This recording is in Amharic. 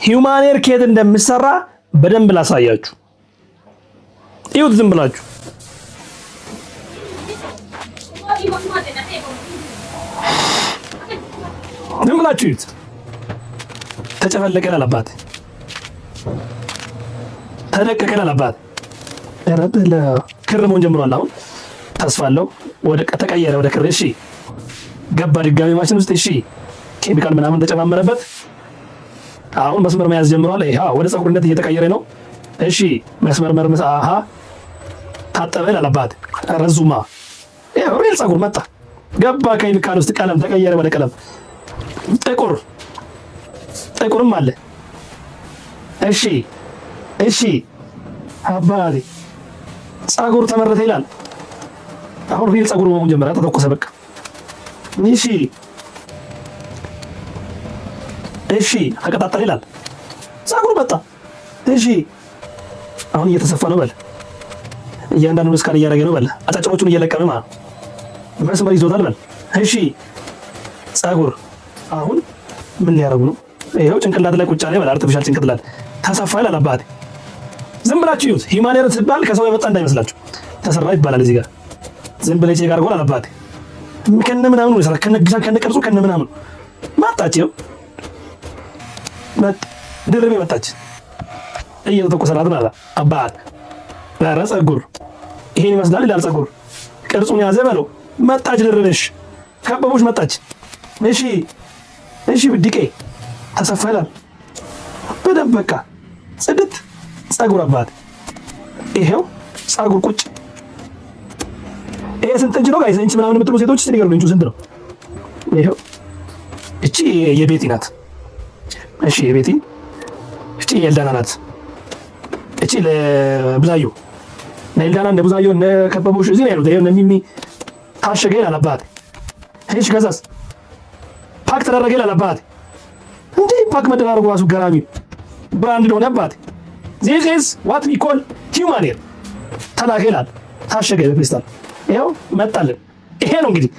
ሂውማን ሄር ከየት እንደሚሰራ በደንብ ላሳያችሁ። ይሁት ዝም ብላችሁ ይሁት። ተጨፈለቀ አለባት፣ ተደቀቀ አለባት። ረበለ ክር መሆን ጀምሯል። አሁን ተስፋ አለው። ወደ ተቀየረ ወደ ክር። እሺ ገባ ድጋሚ ማሽን ውስጥ። እሺ ኬሚካል ምናምን ተጨማመረበት። አሁን መስመር መያዝ ጀምሯል። ይሄ ወደ ፀጉርነት እየተቀየረ ነው። እሺ መስመር መርመስ። አሃ ታጠበ አለባት። ረዙማ ይሄው ሪል ፀጉር መጣ። ገባ ኬሚካል ውስጥ። ቀለም ተቀየረ ወደ ቀለም። ጥቁርም አለ። እሺ እሺ አባቴ ፀጉር ተመረተ ይላል። አሁን ሪል ፀጉር መሆን ጀመረ። ተተኮሰ በቃ። እሺ እሺ ተቀጣጠለ ይላል። ፀጉር መጣ። እሺ አሁን እየተሰፋ ነው በል። እያንዳንዱን እስካን እያደረገ ነው በል። አጫጭሮቹን እየለቀመ ማለት መስመር ይዞታል በል። እሺ ፀጉር አሁን ምን ሊያደርጉ ነው? ይሄው ጭንቅላት ላይ ቁጭ አለ በል። አርቲፊሻል ጭንቅላት ተሰፋ ይላል። አባቴ ዝም ብላችሁ ይሁት። ሂውማን ሄር ሲባል ከሰው የመጣ እንዳይመስላችሁ ተሰራ ይባላል። እዚህ ጋር ዝም ብለህ ቼክ አድርጎ አባቴ ከነ ምናምን ነው ሰራ ከነ ቅርጹ ከነ ምናምን መጣች። ይኸው ድርቤ መጣች። እየተተኮሰላት ነው አባት። ኧረ ፀጉር ይሄን ይመስላል ይላል። ፀጉር ቅርጹን ያዘ በለው። መጣች ድርቤሽ ከበቦች መጣች። እሺ እሺ ብድቄ ተሰፋ ይላል። በደንብ በቃ ጽድት ፀጉር አባት። ይሄው ፀጉር ቁጭ። ይሄ ስንት እንች ነው ጋይስ? እንች ምናምን የምትሉ ሴቶች እስቲ ንገሩኝ፣ እንቹ ስንት ነው? ይሄው እቺ የቤቲ ናት። እሺ የቤቲ እቺ የኤልዳና ናት። እቺ ለብዛዩ ለኤልዳና እንደ ብዛዩ እነ ከበቦሽ እዚህ ነው ያሉት። ይሄው ሚሚ ታሸገ ይላል አባት። እሺ ከዛስ ፓክ ተደረገ ይላል አባት። እንዴ ፓክ መደራረጉ ራሱ ገራሚ ብራንድ ነው አባት። this is what we call human hair ተላከ ይላል። ታሸገ በክሪስታል። ይሄው መጣልን። ይሄ ነው እንግዲህ